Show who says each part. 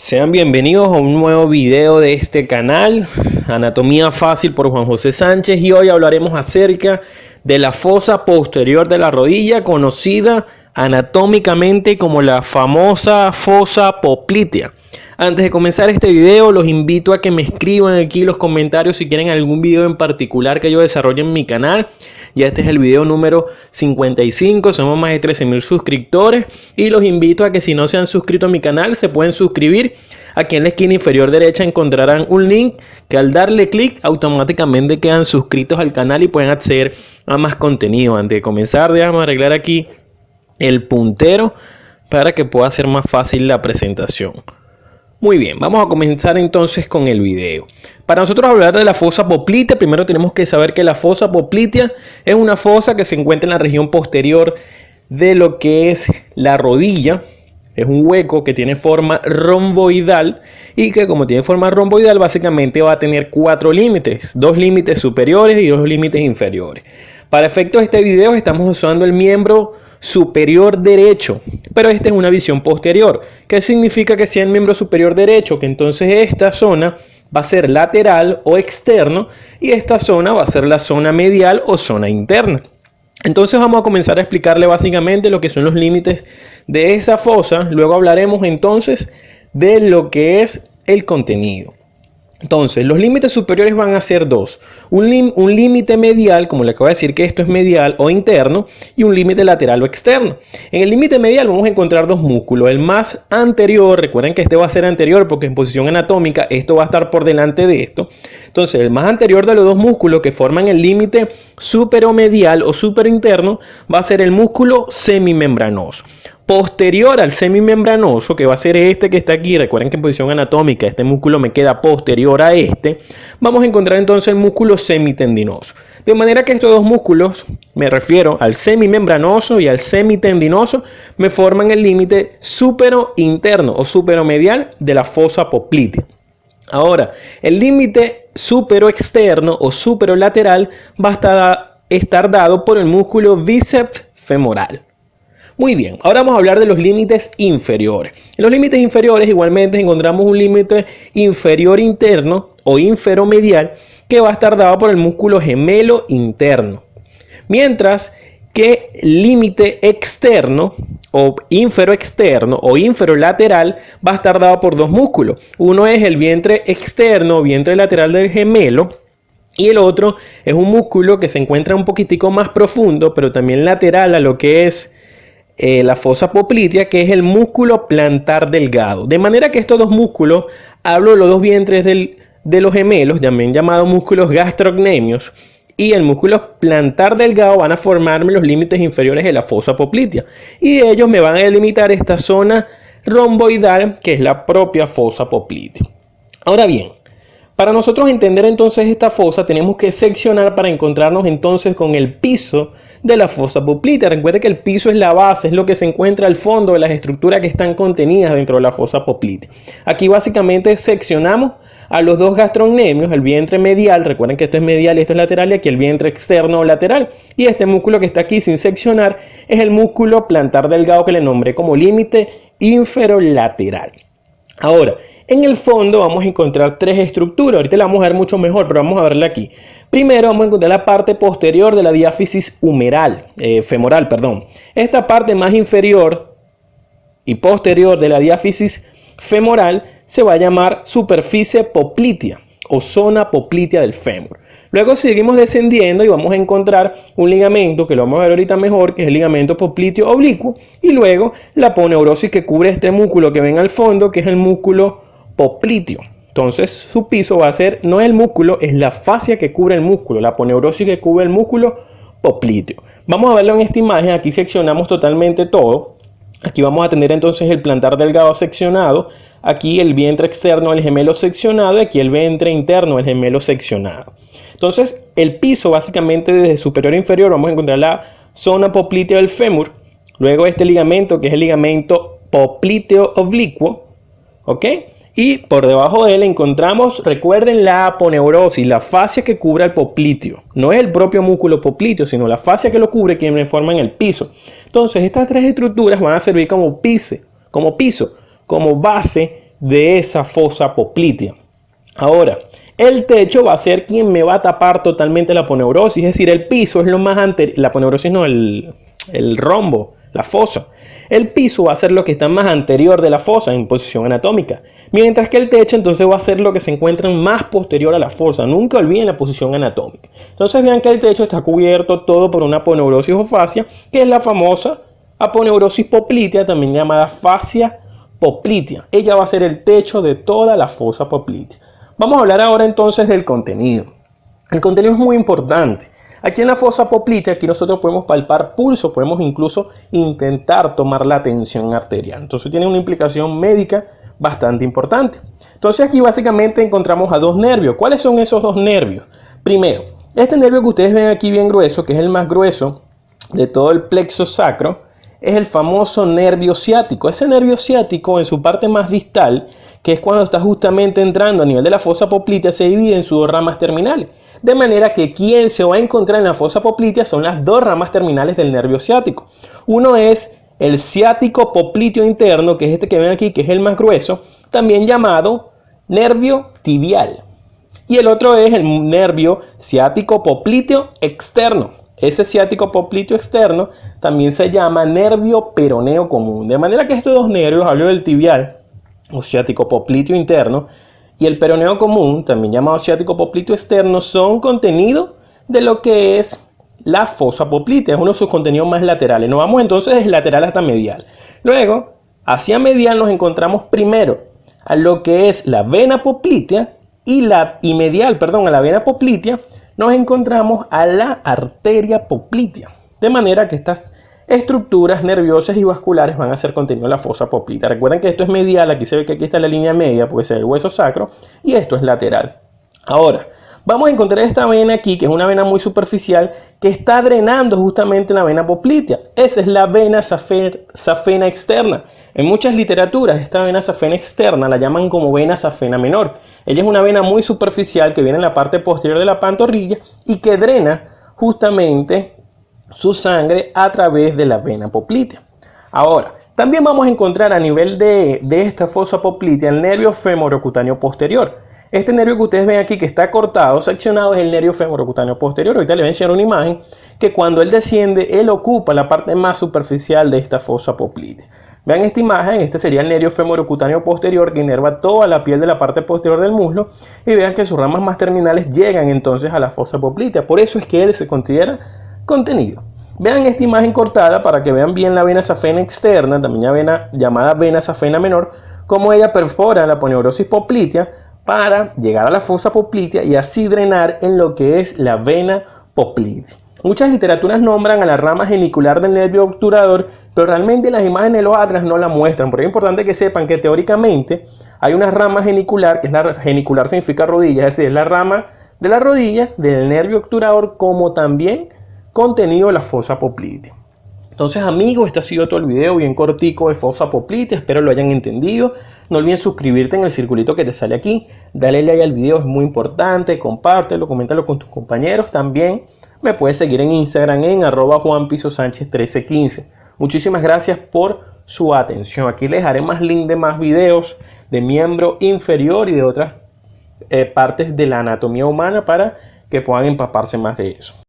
Speaker 1: Sean bienvenidos a un nuevo video de este canal, Anatomía Fácil por Juan José Sánchez, y hoy hablaremos acerca de la fosa posterior de la rodilla, conocida anatómicamente como la famosa fosa poplitea. Antes de comenzar este video, los invito a que me escriban aquí en los comentarios si quieren algún video en particular que yo desarrolle en mi canal. Ya este es el video número 55, somos más de 13.000 suscriptores y los invito a que si no se han suscrito a mi canal se pueden suscribir. Aquí en la esquina inferior derecha encontrarán un link que al darle clic automáticamente quedan suscritos al canal y pueden acceder a más contenido. Antes de comenzar, déjame arreglar aquí el puntero para que pueda ser más fácil la presentación. Muy bien, vamos a comenzar entonces con el video. Para nosotros hablar de la fosa poplitea, primero tenemos que saber que la fosa poplitea es una fosa que se encuentra en la región posterior de lo que es la rodilla. Es un hueco que tiene forma romboidal y que, como tiene forma romboidal, básicamente va a tener 4 límites, 2 límites superiores y 2 límites inferiores. Para efectos de este video estamos usando el miembro superior derecho, pero esta es una visión posterior. ¿Qué significa que sea el miembro superior derecho? Que entonces esta zona va a ser lateral o externo y esta zona va a ser la zona medial o zona interna. Entonces vamos a comenzar a explicarle básicamente lo que son los límites de esa fosa. Luego hablaremos entonces de lo que es el contenido. Entonces, los límites superiores van a ser dos. Un límite medial, como le acabo de decir que esto es medial o interno, y un límite lateral o externo. En el límite medial vamos a encontrar dos músculos. El más anterior, recuerden que este va a ser anterior porque en posición anatómica esto va a estar por delante de esto. Entonces, el más anterior de los dos músculos que forman el límite superomedial o superinterno va a ser el músculo semimembranoso. Posterior al semimembranoso, que va a ser este que está aquí, recuerden que en posición anatómica este músculo me queda posterior a este, vamos a encontrar entonces el músculo semitendinoso. De manera que estos dos músculos, me refiero al semimembranoso y al semitendinoso, me forman el límite superointerno o superomedial de la fosa poplitea. Ahora, el límite superoexterno o superolateral va a estar dado por el músculo bíceps femoral. Muy bien, ahora vamos a hablar de los límites inferiores. En los límites inferiores igualmente encontramos un límite inferior interno o inferomedial que va a estar dado por el músculo gemelo interno. Mientras que el límite externo o inferoexterno o inferolateral va a estar dado por dos músculos. Uno es el vientre externo o vientre lateral del gemelo. Y el otro es un músculo que se encuentra un poquitico más profundo, pero también lateral a lo que es la fosa poplitea, que es el músculo plantar delgado. De manera que estos dos músculos, hablo de los dos vientres de los gemelos, también llamados músculos gastrocnemios, y el músculo plantar delgado van a formarme los límites inferiores de la fosa poplitea. Y ellos me van a delimitar esta zona romboidal, que es la propia fosa poplitea. Ahora bien, para nosotros entender entonces esta fosa tenemos que seccionar para encontrarnos entonces con el piso de la fosa poplitea. Recuerden que el piso es la base, es lo que se encuentra al fondo de las estructuras que están contenidas dentro de la fosa poplitea. Aquí básicamente seccionamos a los dos gastrocnemios, el vientre medial, recuerden que esto es medial y esto es lateral, y aquí el vientre externo o lateral. Y este músculo que está aquí sin seccionar es el músculo plantar delgado que le nombré como límite inferolateral. Ahora, en el fondo vamos a encontrar tres estructuras. Ahorita la vamos a ver mucho mejor, pero vamos a verla aquí. Primero vamos a encontrar la parte posterior de la diáfisis femoral. Esta parte más inferior y posterior de la diáfisis femoral se va a llamar superficie poplitea o zona poplitea del fémur. Luego seguimos descendiendo y vamos a encontrar un ligamento que lo vamos a ver ahorita mejor, que es el ligamento popliteo oblicuo, y luego la aponeurosis que cubre este músculo que ven al fondo, que es el músculo popliteo. Entonces su piso va a ser, no es el músculo, es la fascia que cubre el músculo, la aponeurosis que cubre el músculo popliteo. Vamos a verlo en esta imagen. Aquí seccionamos totalmente todo. Aquí vamos a tener entonces el plantar delgado seccionado, aquí el vientre externo del gemelo seccionado y aquí el vientre interno del gemelo seccionado. Entonces el piso básicamente desde superior a inferior vamos a encontrar la zona poplitea del fémur, luego este ligamento que es el ligamento popliteo oblicuo, ¿ok? Y por debajo de él encontramos, recuerden, la aponeurosis, la fascia que cubre el popliteo. No es el propio músculo popliteo, sino la fascia que lo cubre, que me forman el piso. Entonces estas tres estructuras van a servir como piso, como base de esa fosa poplitea. Ahora, el techo va a ser quien me va a tapar totalmente la aponeurosis, es decir, el piso es lo más anterior, la aponeurosis no, el rombo, la fosa. El piso va a ser lo que está más anterior de la fosa en posición anatómica, mientras que el techo entonces va a ser lo que se encuentra más posterior a la fosa. Nunca olviden la posición anatómica. Entonces vean que el techo está cubierto todo por una aponeurosis o fascia, que es la famosa aponeurosis poplitea, también llamada fascia poplitea. Ella va a ser el techo de toda la fosa poplitea. Vamos a hablar ahora entonces del contenido. El contenido es muy importante. Aquí en la fosa poplitea, aquí nosotros podemos palpar pulso, podemos incluso intentar tomar la tensión arterial. Entonces tiene una implicación médica bastante importante. Entonces aquí básicamente encontramos a dos nervios. ¿Cuáles son esos dos nervios? Primero, este nervio que ustedes ven aquí bien grueso, que es el más grueso de todo el plexo sacro, es el famoso nervio ciático. Ese nervio ciático en su parte más distal, que es cuando está justamente entrando a nivel de la fosa poplitea, se divide en sus dos ramas terminales. De manera que quien se va a encontrar en la fosa poplitea son las dos ramas terminales del nervio ciático. Uno es el ciático popliteo interno, que es este que ven aquí, que es el más grueso, también llamado nervio tibial. Y el otro es el nervio ciático popliteo externo. Ese ciático popliteo externo también se llama nervio peroneo común. De manera que estos dos nervios, hablo del tibial o ciático popliteo interno y el peroneo común, también llamado ciático popliteo externo, son contenido de lo que es la fosa poplitea. Es uno de sus contenidos más laterales. Nos vamos entonces desde lateral hasta medial. Luego, hacia medial nos encontramos primero a lo que es la vena poplitea y medial, a la vena poplitea nos encontramos a la arteria poplitea. De manera que estas estructuras nerviosas y vasculares van a ser contenido en la fosa poplitea. Recuerden que esto es medial, aquí se ve que aquí está la línea media, puede ser el hueso sacro, y esto es lateral. Ahora, vamos a encontrar esta vena aquí, que es una vena muy superficial, que está drenando justamente la vena poplitea. Esa es la vena safena externa. En muchas literaturas, esta vena safena externa la llaman como vena safena menor. Ella es una vena muy superficial que viene en la parte posterior de la pantorrilla y que drena justamente su sangre a través de la vena poplitea. Ahora, también vamos a encontrar a nivel de esta fosa poplitea el nervio femorocutáneo posterior. Este nervio que ustedes ven aquí que está cortado, seccionado, es el nervio femorocutáneo posterior. Ahorita les voy a enseñar una imagen que cuando él desciende, él ocupa la parte más superficial de esta fosa poplitea. Vean esta imagen, este sería el nervio femorocutáneo posterior que inerva toda la piel de la parte posterior del muslo y vean que sus ramas más terminales llegan entonces a la fosa poplitea. Por eso es que él se considera contenido. Vean esta imagen cortada para que vean bien la vena safena externa, también llamada vena safena menor, cómo ella perfora la aponeurosis poplitea para llegar a la fosa poplitea y así drenar en lo que es la vena poplitea. Muchas literaturas nombran a la rama genicular del nervio obturador, pero realmente las imágenes de los atlas no la muestran. Pero es importante que sepan que teóricamente hay una rama genicular, que es la genicular significa rodilla, es decir, es la rama de la rodilla del nervio obturador, como también contenido de la fosa poplitea. Entonces, amigos, este ha sido todo el video bien cortico de fosa poplitea, espero lo hayan entendido. No olviden suscribirte en el circulito que te sale aquí, dale like al video, es muy importante, compártelo, coméntalo con tus compañeros. También me puedes seguir en Instagram en @juanpisosanchez1315. Muchísimas gracias por su atención. Aquí les dejaré más link de más videos de miembro inferior y de otras partes de la anatomía humana para que puedan empaparse más de eso.